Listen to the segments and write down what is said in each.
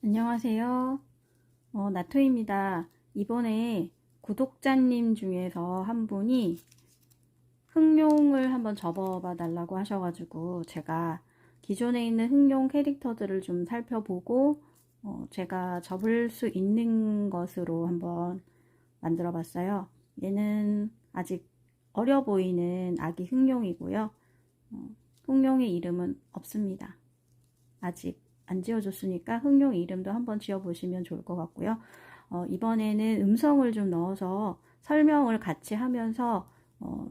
안녕하세요. 나토입니다. 이번에 구독자님 중에서 한 분이 흑룡을 한번 접어봐 달라고 하셔가지고 제가 기존에 있는 흑룡 캐릭터들을 좀 살펴보고 제가 접을 수 있는 것으로 한번 만들어 봤어요. 얘는 아직 어려 보이는 아기 흑룡이고요. 흑룡의 이름은 없습니다. 아직 안 지어줬으니까 흑룡 이름도 한번 지어보시면 좋을 것 같고요. 이번에는 음성을 좀 넣어서 설명을 같이 하면서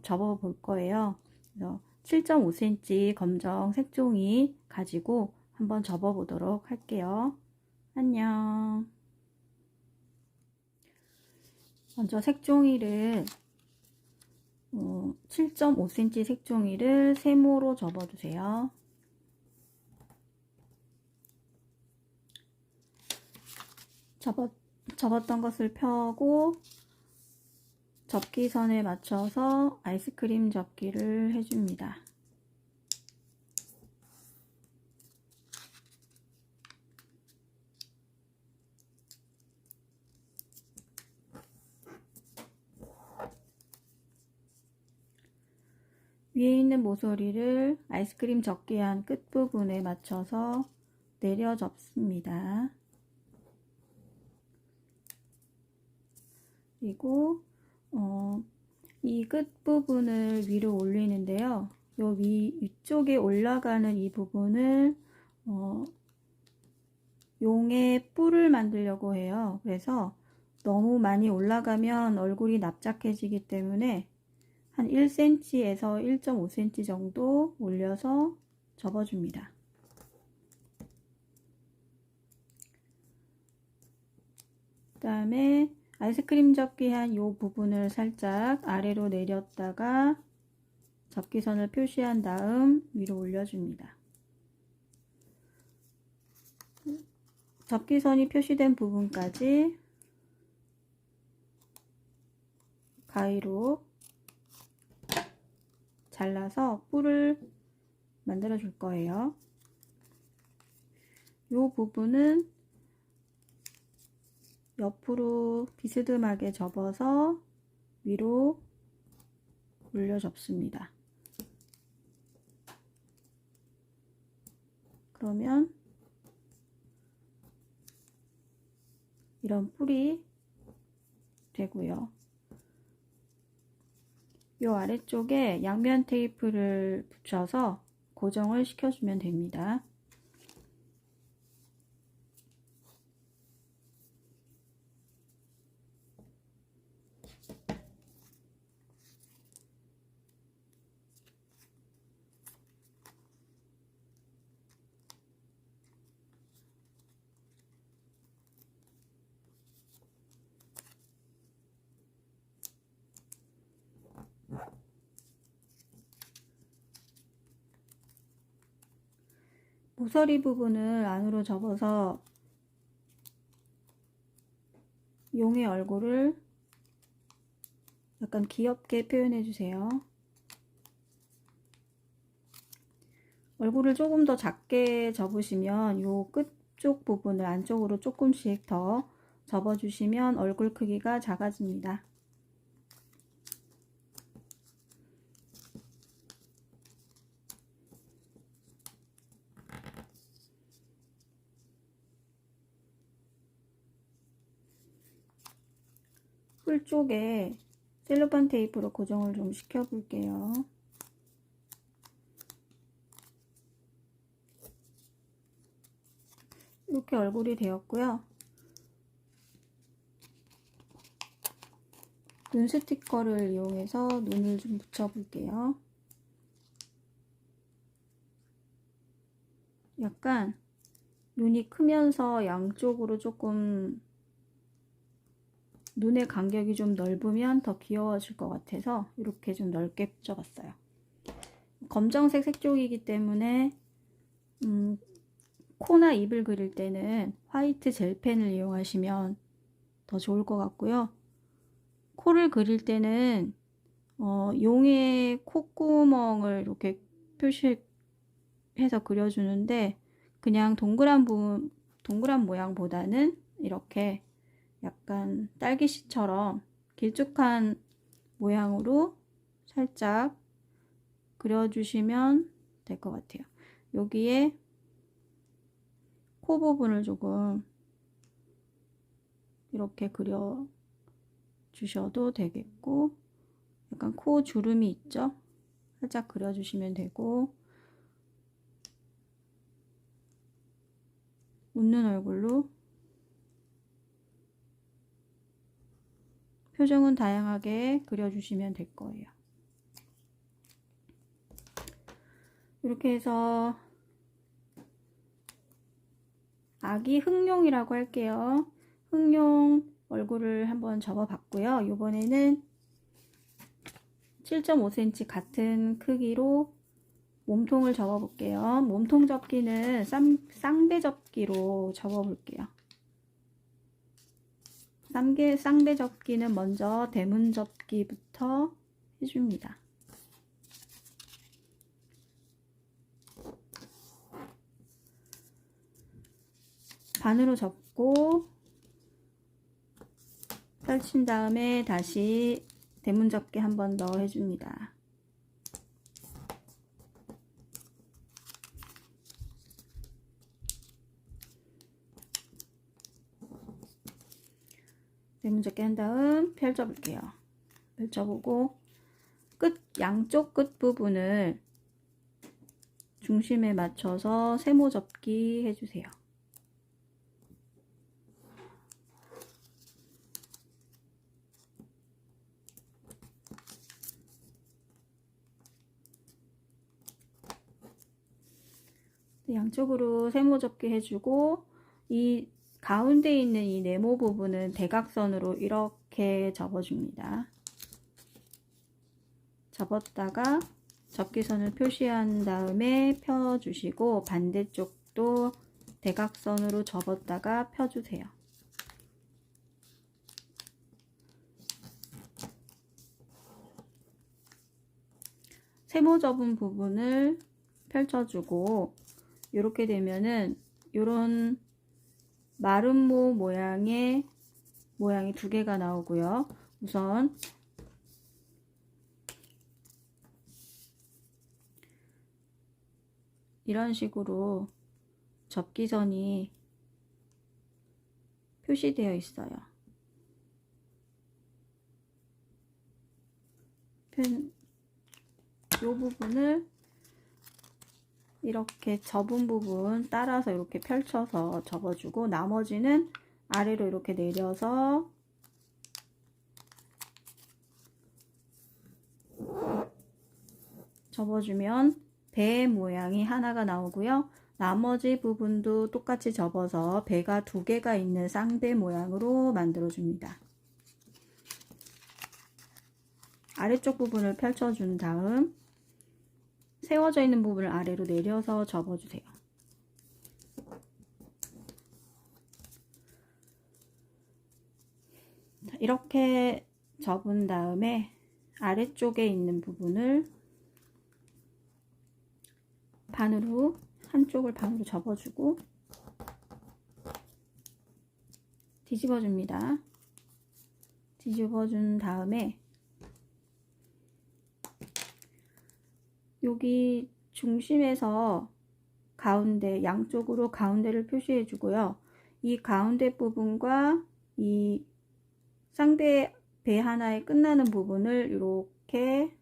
접어 볼 거예요. 그래서 7.5cm 검정 색종이 가지고 한번 접어 보도록 할게요. 안녕. 먼저 색종이를 7.5cm 색종이를 세모로 접어주세요. 접었던 것을 펴고 접기선에 맞춰서 아이스크림 접기를 해줍니다. 위에 있는 모서리를 아이스크림 접기한 끝부분에 맞춰서 내려 접습니다. 그리고 이 끝부분을 위로 올리는데요. 요 위쪽에 올라가는 이 부분을 용의 뿔을 만들려고 해요. 그래서 너무 많이 올라가면 얼굴이 납작해지기 때문에 한 1cm에서 1.5cm 정도 올려서 접어줍니다. 그 다음에 아이스크림 접기한 이 부분을 살짝 아래로 내렸다가 접기선을 표시한 다음 위로 올려줍니다. 접기선이 표시된 부분까지 가위로 잘라서 뿔을 만들어 줄 거예요. 이 부분은 옆으로 비스듬하게 접어서 위로 올려 접습니다. 그러면 이런 뿔이 되고요. 이 아래쪽에 양면 테이프를 붙여서 고정을 시켜주면 됩니다. 모서리 부분을 안으로 접어서 용의 얼굴을 약간 귀엽게 표현해 주세요. 얼굴을 조금 더 작게 접으시면 요 끝쪽 부분을 안쪽으로 조금씩 더 접어주시면 얼굴 크기가 작아집니다. 뿔 쪽에 셀로판 테이프로 고정을 좀 시켜 볼게요. 이렇게 얼굴이 되었고요. 눈 스티커를 이용해서 눈을 좀 붙여 볼게요. 약간 눈이 크면서 양쪽으로 조금 눈의 간격이 좀 넓으면 더 귀여워질 것 같아서 이렇게 좀 넓게 붙여봤어요. 검정색 색종이기 때문에 코나 입을 그릴 때는 화이트 젤펜을 이용하시면 더 좋을 것 같고요. 코를 그릴 때는 용의 콧구멍을 이렇게 표시해서 그려주는데 그냥 동그란 부분 동그란 모양보다는 이렇게 약간 딸기씨처럼 길쭉한 모양으로 살짝 그려주시면 될 것 같아요. 여기에 코 부분을 조금 이렇게 그려 주셔도 되겠고, 약간 코 주름이 있죠? 살짝 그려주시면 되고, 웃는 얼굴로 표정은 다양하게 그려주시면 될 거예요. 이렇게 해서 아기 흑룡이라고 할게요. 흑룡 얼굴을 한번 접어 봤고요. 이번에는 7.5cm 같은 크기로 몸통을 접어 볼게요. 몸통 접기는 쌍배 접기로 접어 볼게요. 쌍배 접기는 먼저 대문 접기부터 해줍니다. 반으로 접고 펼친 다음에 다시 대문 접기 한 번 더 해줍니다. 대문 접기 한 다음 펼쳐 볼게요. 펼쳐보고 양쪽 끝 부분을 중심에 맞춰서 세모 접기 해주세요. 양쪽으로 세모 접기 해주고, 이 가운데 있는 이 네모 부분은 대각선으로 이렇게 접어줍니다. 접었다가 접기선을 표시한 다음에 펴주시고, 반대쪽도 대각선으로 접었다가 펴주세요. 세모 접은 부분을 펼쳐주고, 이렇게 되면은 이런 마름모 모양이 두 개가 나오고요. 우선 이런 식으로 접기선이 표시되어 있어요. 이 부분을 이렇게 접은 부분 따라서 이렇게 펼쳐서 접어주고, 나머지는 아래로 이렇게 내려서 접어주면 배 모양이 하나가 나오고요. 나머지 부분도 똑같이 접어서 배가 두 개가 있는 쌍배 모양으로 만들어줍니다. 아래쪽 부분을 펼쳐준 다음 세워져 있는 부분을 아래로 내려서 접어주세요. 이렇게 접은 다음에 아래쪽에 있는 부분을 한쪽을 반으로 접어주고 뒤집어줍니다. 뒤집어준 다음에 여기 중심에서 가운데, 양쪽으로 가운데를 표시해 주고요. 이 가운데 부분과 이 쌍배 배 하나에 끝나는 부분을 이렇게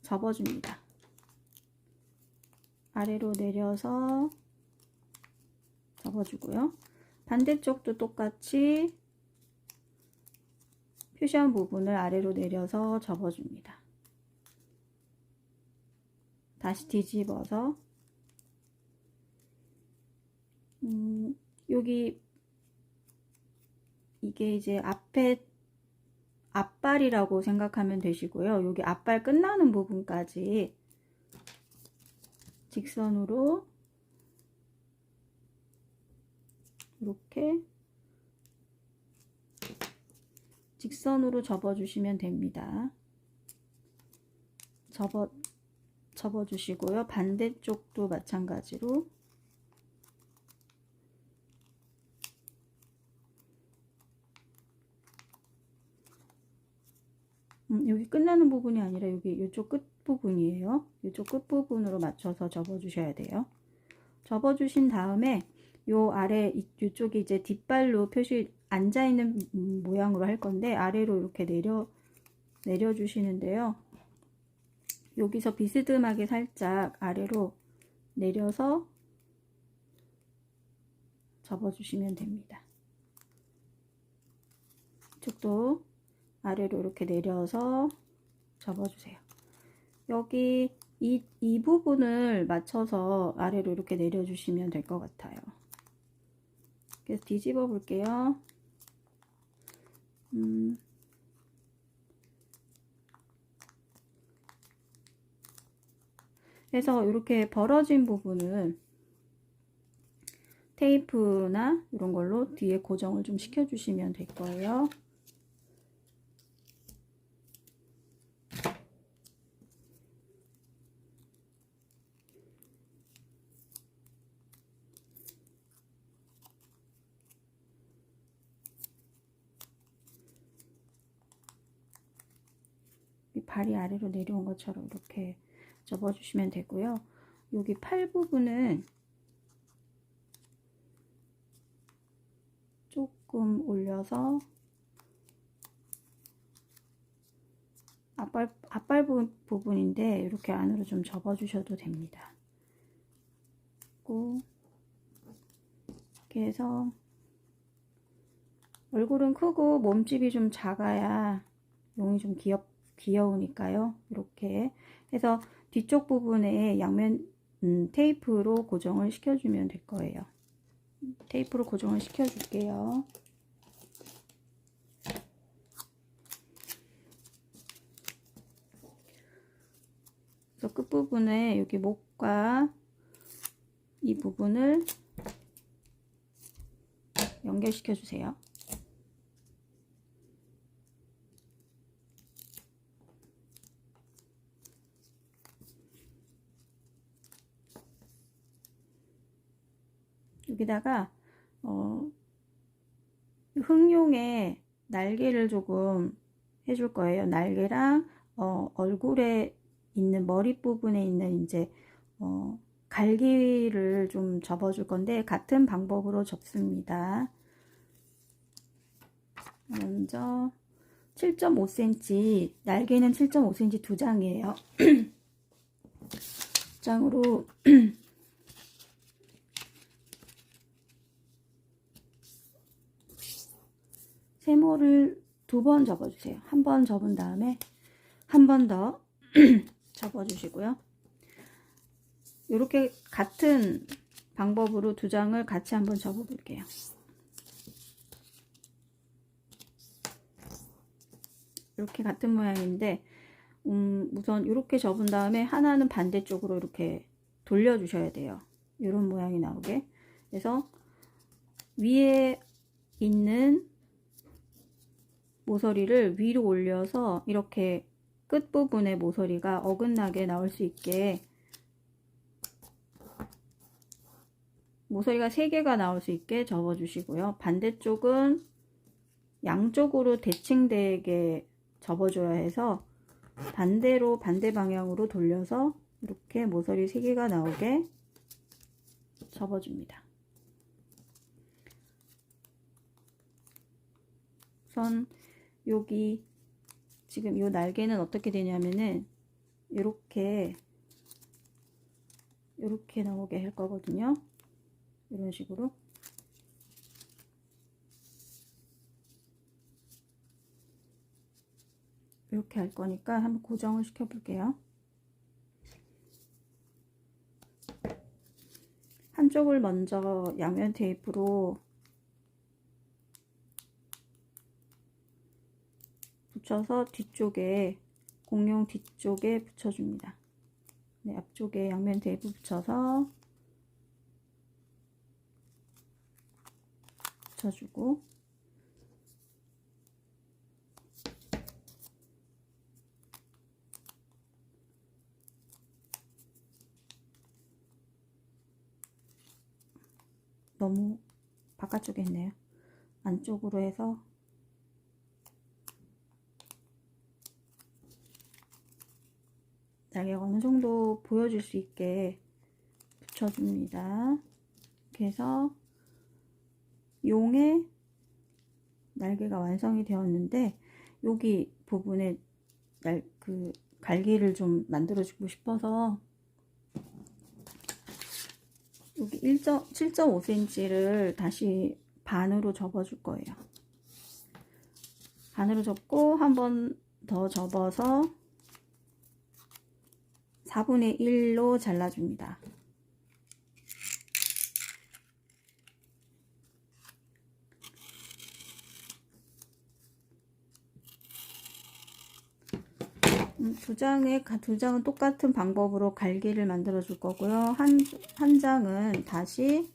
접어줍니다. 아래로 내려서 접어주고요. 반대쪽도 똑같이 표시한 부분을 아래로 내려서 접어줍니다. 다시 뒤집어서 여기 이게 이제 앞에 앞발이라고 생각하면 되시고요. 여기 앞발 끝나는 부분까지 직선으로 이렇게 직선으로 접어주시면 됩니다. 접어주시고요. 반대쪽도 마찬가지로 끝나는 부분이 아니라 여기 이쪽 끝 부분이에요. 이쪽 끝 부분으로 맞춰서 접어 주셔야 돼요. 접어 주신 다음에 요 아래 이쪽이 이제 뒷발로 표시 앉아 있는 모양으로 할 건데, 아래로 이렇게 내려 주시는데요. 여기서 비스듬하게 살짝 아래로 내려서 접어 주시면 됩니다. 이쪽도 아래로 이렇게 내려서 접어 주세요. 여기 이 부분을 맞춰서 아래로 이렇게 내려 주시면 될 것 같아요. 그래서 뒤집어 볼게요. 그래서 이렇게 벌어진 부분은 테이프나 이런 걸로 뒤에 고정을 좀 시켜 주시면 될 거예요. 발이 아래로 내려온 것처럼 이렇게 접어 주시면 되고요. 여기 팔 부분은 조금 올려서 앞발 부분인데 이렇게 안으로 좀 접어 주셔도 됩니다. 이렇게 해서 얼굴은 크고 몸집이 좀 작아야 용이 좀 귀여우니까요. 이렇게 해서 뒤쪽 부분에 양면 테이프로 고정을 시켜주면 될 거예요. 테이프로 고정을 시켜줄게요. 그래서 끝부분에 여기 목과 이 부분을 연결시켜 주세요. 여기다가 흑룡의 날개를 조금 해줄 거예요. 날개랑 얼굴에 있는 머리 부분에 있는 이제 갈기를 좀 접어줄 건데, 같은 방법으로 접습니다. 먼저 7.5cm, 날개는 7.5cm 두 장이에요. 장으로 세모를 2번 접어주세요. 한 번 접은 다음에 한 번 더 접어주시고요. 이렇게 같은 방법으로 두 장을 같이 한번 접어 볼게요. 이렇게 같은 모양인데 우선 이렇게 접은 다음에 하나는 반대쪽으로 이렇게 돌려 주셔야 돼요. 이런 모양이 나오게. 그래서 위에 있는 모서리를 위로 올려서 이렇게 끝부분에 모서리가 어긋나게 나올 수 있게, 모서리가 3개가 나올 수 있게 접어 주시고요. 반대쪽은 양쪽으로 대칭되게 접어줘야 해서 반대로, 반대 방향으로 돌려서 이렇게 모서리 3개가 나오게 접어줍니다. 우선 여기 지금 이 날개는 어떻게 되냐면은 이렇게 나오게 할 거거든요. 이런 식으로. 이렇게 할 거니까 한번 고정을 시켜 볼게요. 한쪽을 먼저 양면 테이프로 붙여서 뒤쪽에, 공룡 뒤쪽에 붙여줍니다. 네, 앞쪽에 양면 테이프 붙여서 붙여주고, 너무 바깥쪽에 있네요. 안쪽으로 해서 날개가 어느 정도 보여줄 수 있게 붙여줍니다. 이렇게 해서 용의 날개가 완성이 되었는데, 여기 부분에 그 갈기를 좀 만들어 주고 싶어서 여기 7.5cm를 다시 반으로 접어 줄 거예요. 반으로 접고 한 번 더 접어서 4분의 1로 잘라줍니다. 두 장은 똑같은 방법으로 갈기를 만들어 줄 거고요. 한 장은 다시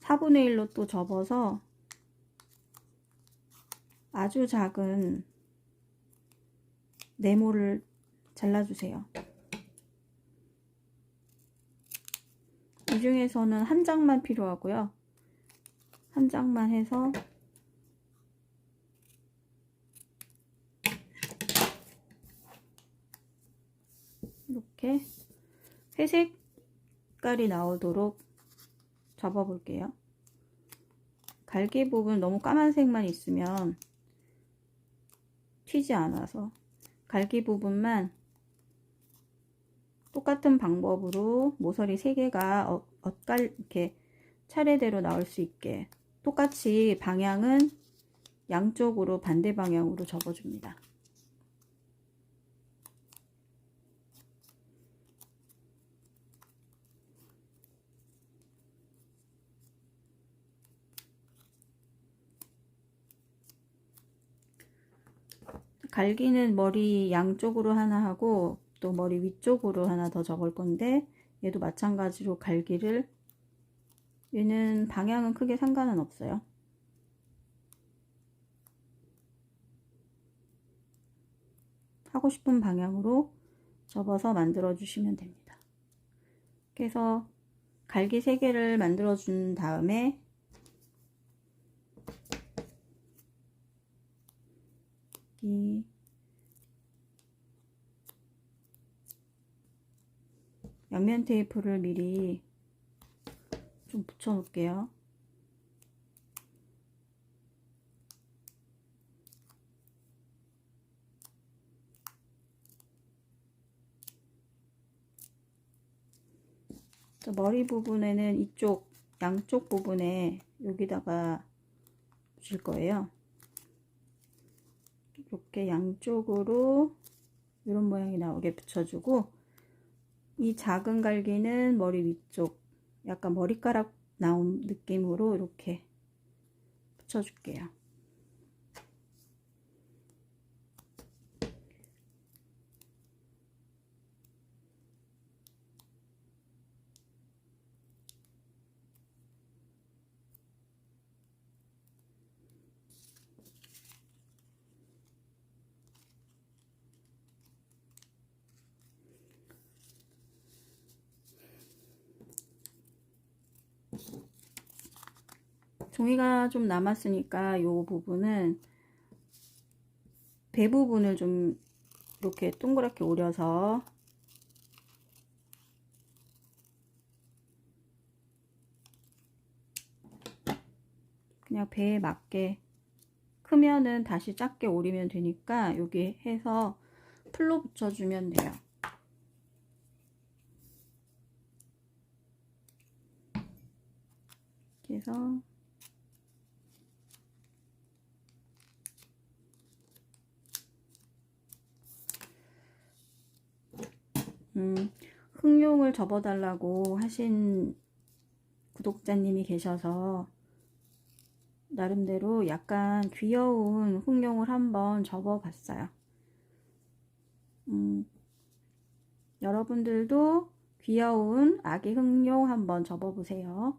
4분의 1로 또 접어서 아주 작은 네모를 잘라주세요. 이 중에서는 한 장만 필요하고요. 한 장만 해서 이렇게 회색 색깔이 나오도록 접어 볼게요. 갈기 부분 너무 까만색만 있으면 튀지 않아서 갈기 부분만 똑같은 방법으로 모서리 3개가 이렇게 차례대로 나올 수 있게 똑같이 방향은 양쪽으로 반대 방향으로 접어줍니다. 갈기는 머리 양쪽으로 하나 하고 또 머리 위쪽으로 하나 더 접을 건데, 얘도 마찬가지로 갈기를, 얘는 방향은 크게 상관은 없어요. 하고 싶은 방향으로 접어서 만들어 주시면 됩니다. 그래서 갈기 3개를 만들어 준 다음에 이 양면 테이프를 미리 좀 붙여 놓을게요. 머리 부분에는 이쪽 양쪽 부분에 여기다가 붙일 거예요. 이렇게 양쪽으로 이런 모양이 나오게 붙여주고, 이 작은 갈기는 머리 위쪽 약간 머리카락 나온 느낌으로 이렇게 붙여줄게요. 종이가 좀 남았으니까 이 부분은 배 부분을 좀 이렇게 동그랗게 오려서 그냥 배에 맞게, 크면은 다시 작게 오리면 되니까 여기 해서 풀로 붙여주면 돼요. 그래서 흑룡을 접어달라고 하신 구독자님이 계셔서 나름대로 약간 귀여운 흑룡을 한번 접어봤어요. 여러분들도 귀여운 아기 흑룡 한번 접어보세요.